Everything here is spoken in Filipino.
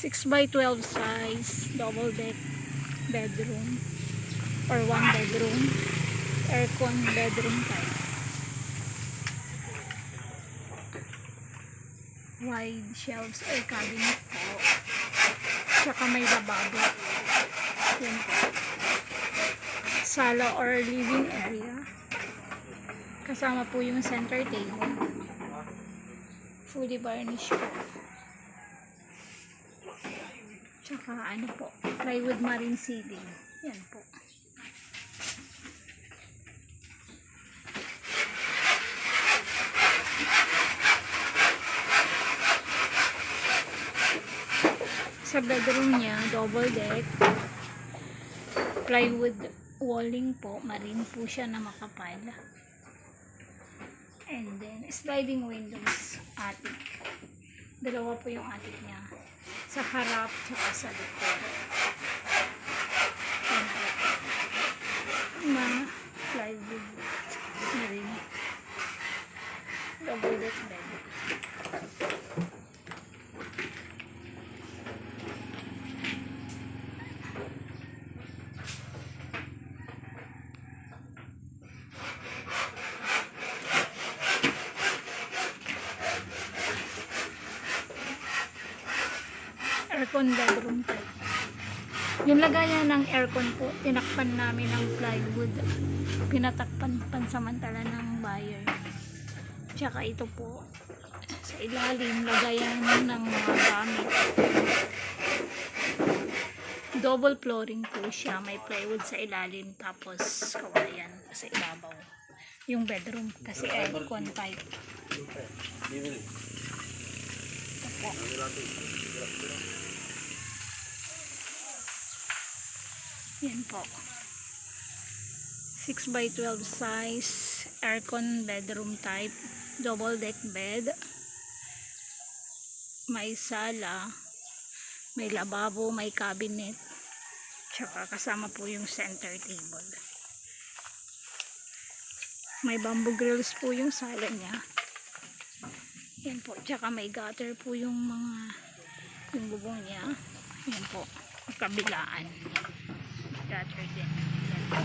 6 by 12 size double deck bedroom or 1 bedroom aircon bedroom type. Wide shelves or cabinet po, tsaka may lababo. Yan po. Sala or living area, kasama po yung center table, fully varnished po. Tsaka ano po, plywood marine ceiling. Yan po. Sa bedroom niya, double deck, plywood walling po, marine po siya na makapal. And then sliding windows, attic. Dalawa po yung attic niya, sa harap tsaka sa likod. Plywood marine, double deck bed. Aircon bedroom type. Yung lagayan ng aircon po, tinakpan namin ng plywood, pinatakpan pansamantala ng buyer. Tsaka ito po sa ilalim, lagayan ng mga gamit. Double flooring po siya, may plywood sa ilalim, tapos kawayan sa ibabaw. Yung bedroom kasi aircon type. Ito po. Yan po. 6 by 12 size aircon bedroom type, double deck bed, may sala, may lababo, may cabinet, tsaka kasama po yung center table. May bamboo grills po yung sala niya. Yan po, tsaka may gutter po yung bubong niya. Yan po, kabilaan. Gutter din. Yan po.